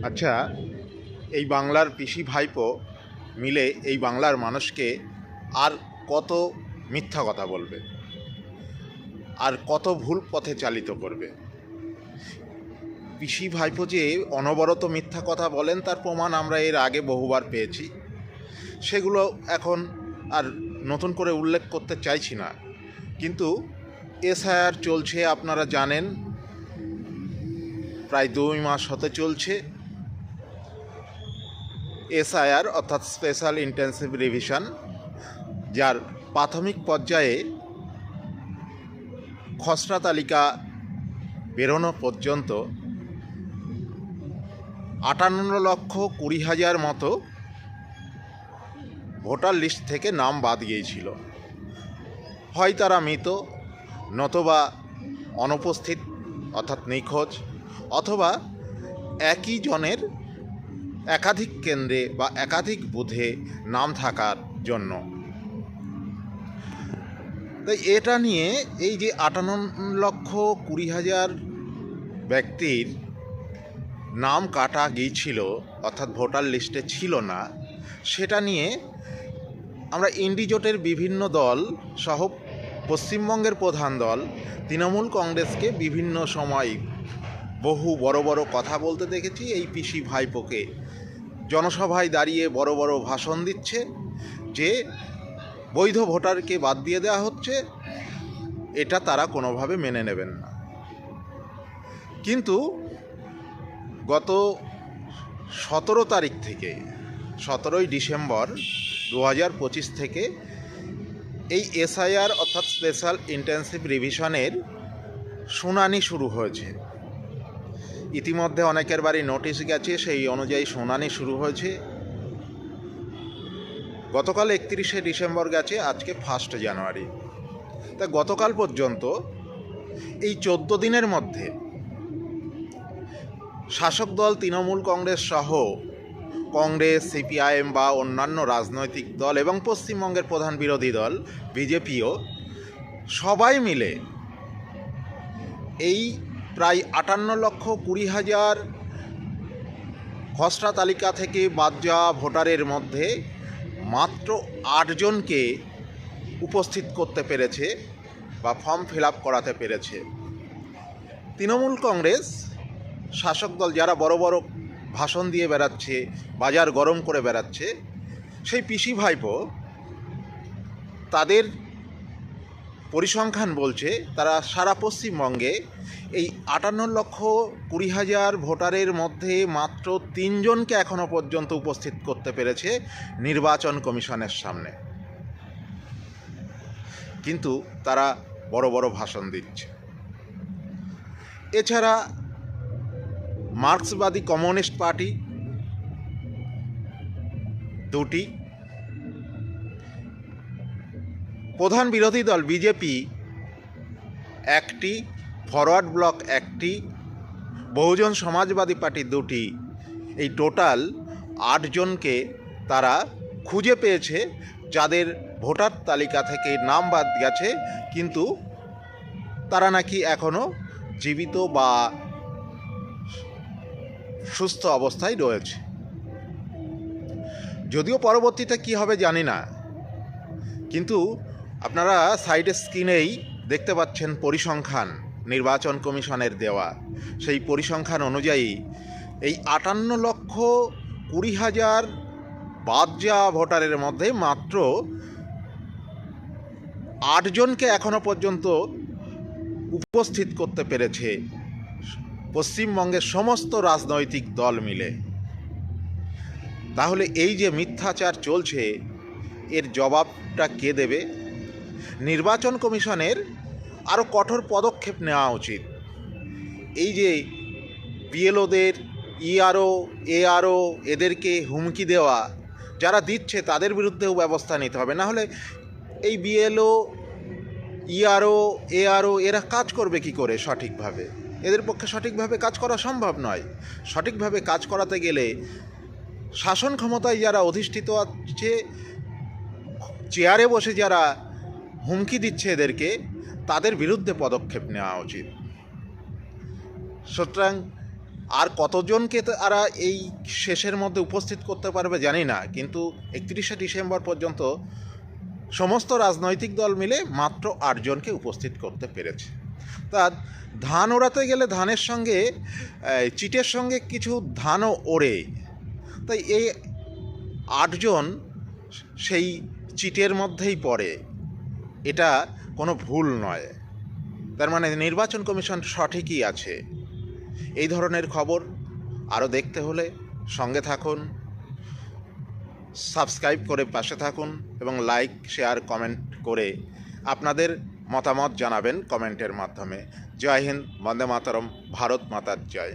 আচ্ছা, এই বাংলার পিসি ভাইপো মিলে এই বাংলার মানুষকে আর কত মিথ্যা কথা বলবে, আর কত ভুল পথে চালিত করবে। পিসি ভাইপো যে অনবরত মিথ্যা কথা বলেন তার প্রমাণ আমরা এর আগে বহুবার পেয়েছি। সেগুলো এখন আর নতুন করে উল্লেখ করতে চাইছি না, কিন্তু এসআইআর চলছে, আপনারা জানেন, প্রায় 2 মাস হতে চলছে। এসআইআর অর্থাৎ স্পেশাল ইন্টেন্সিভ রিভিশন, যার প্রাথমিক পর্যায়ে খসড়া তালিকা বেরোনো পর্যন্ত 58,20,000 মতো ভোটার লিস্ট থেকে নাম বাদ গিয়েছিল। হয় তারা মৃত, নতবা অনুপস্থিত অর্থাৎ নিখোঁজ, অথবা একই জনের একাধিক কেন্দ্রে বা একাধিক বুথে নাম থাকার জন্য। তাই এটা নিয়ে এই যে 58,20,000 ব্যক্তির নাম কাটা গিয়েছিল অর্থাৎ ভোটার লিস্টে ছিল না, সেটা নিয়ে আমরা ইন্ডিজোটের বিভিন্ন দল সহ পশ্চিমবঙ্গের প্রধান দল তৃণমূল কংগ্রেসকে বিভিন্ন সময় বহু বড় বড় কথা বলতে দেখেছি। এই পিসি ভাইপোকে জনসভায় দাঁড়িয়ে বড় বড় ভাষণ দিচ্ছে যে বৈধ ভোটারকে বাদ দিয়ে দেওয়া হচ্ছে, এটা তারা কোনোভাবে মেনে নেবেন না। কিন্তু গত 17 তারিখ থেকে 17ই ডিসেম্বর 2025 থেকে এই এসআইআর অর্থাৎ স্পেশাল ইন্টেন্সিভ রিভিশনের শুনানি শুরু হয়েছে। ইতিমধ্যে অনেকের বাড়ি নোটিশ গেছে, সেই অনুযায়ী শুনানি শুরু হয়েছে। গতকাল 31শে ডিসেম্বর গেছে, আজকে 1 জানুয়ারি। তা গতকাল পর্যন্ত এই 14 দিনের মধ্যে শাসক দল তৃণমূল কংগ্রেস সহ কংগ্রেস, সিপিআইএম বা অন্যান্য রাজনৈতিক দল এবং পশ্চিমবঙ্গের প্রধান বিরোধী দল বিজেপিও সবাই মিলে এই প্রায় 58,20,000 খসড়া তালিকা থেকে বাদ যাওয়া ভোটারের মধ্যে মাত্র 8 জনকে উপস্থিত করতে পেরেছে বা ফর্ম ফিল আপ করাতে পেরেছে। তৃণমূল কংগ্রেস শাসক দল যারা বড় বড় ভাষণ দিয়ে বেড়াচ্ছে, বাজার গরম করে বেড়াচ্ছে, সেই পিসি ভাইপো তাদের পরিসংখ্যান বলছে তারা সারা পশ্চিমবঙ্গে এই 58,20,000 ভোটারের মধ্যে মাত্র 3 জনকে এখনও পর্যন্ত উপস্থিত করতে পেরেছে নির্বাচন কমিশনের সামনে। কিন্তু তারা বড় বড় ভাষণ দিচ্ছে। এছাড়া মার্ক্সবাদী কমিউনিস্ট পার্টি 2টি, প্রধান বিরোধী দল বিজেপি 1টি, ফরওয়ার্ড ব্লক 1টি, বহুজন সমাজবাদী পার্টি 2টি, এই টোটাল 8 জনকে তারা খুঁজে পেয়েছে যাদের ভোটার তালিকা থেকে নাম বাদ গেছে, কিন্তু তারা নাকি এখনও জীবিত বা সুস্থ অবস্থায় রয়েছে। যদিও পরবর্তীতে কি হবে জানি না, কিন্তু আপনারা সাইডের স্ক্রিনেই দেখতে পাচ্ছেন পরিসংখ্যান নির্বাচন কমিশনের দেওয়া। সেই পরিসংখ্যান অনুযায়ী এই 58,20,000 বাদ যাওয়া ভোটারের মধ্যে মাত্র 8 জনকে এখনও পর্যন্ত উপস্থিত করতে পেরেছে পশ্চিমবঙ্গের সমস্ত রাজনৈতিক দল মিলে। তাহলে এই যে মিথ্যাচার চলছে, এর জবাবটা কে দেবে? নির্বাচন কমিশনের আরও কঠোর পদক্ষেপ নেওয়া উচিত। এই যে বিএলওদের, ইআরও, এআরও এদেরকে হুমকি দেওয়া, যারা দিচ্ছে তাদের বিরুদ্ধেও ব্যবস্থা নিতে হবে। না হলে এই বিএলও, ইআরও, এআরও এরা কাজ করবে কি করে সঠিকভাবে? এদের পক্ষে সঠিকভাবে কাজ করা সম্ভব নয়। সঠিকভাবে কাজ করাতে গেলে শাসন ক্ষমতায় যারা অধিষ্ঠিত আছে, চেয়ারে বসে যারা হুমকি দিচ্ছে এদেরকে, তাদের বিরুদ্ধে পদক্ষেপ নেওয়া উচিত। সুতরাং আর কতজনকে তারা এই শেষের মধ্যে উপস্থিত করতে পারবে জানি না, কিন্তু 31শে ডিসেম্বর পর্যন্ত সমস্ত রাজনৈতিক দল মিলে মাত্র 8 জনকে উপস্থিত করতে পেরেছে। তা ধান ওড়াতে গেলে ধানের সঙ্গে চিটের সঙ্গে কিছু ধানও ওড়ে, তাই এই 8 জন সেই চিটের মধ্যেই পড়ে, এটা কোনো ভুল নয়। তার মানে নির্বাচন কমিশন সঠিকই আছে। এই ধরনের খবর আরও দেখতে হলে সঙ্গে থাকুন, সাবস্ক্রাইব করে পাশে থাকুন এবং লাইক, শেয়ার, কমেন্ট করে আপনাদের মতামত জানাবেন কমেন্টের মাধ্যমে। জয় হিন্দ, বন্দে মাতরম, ভারত মাতার জয়।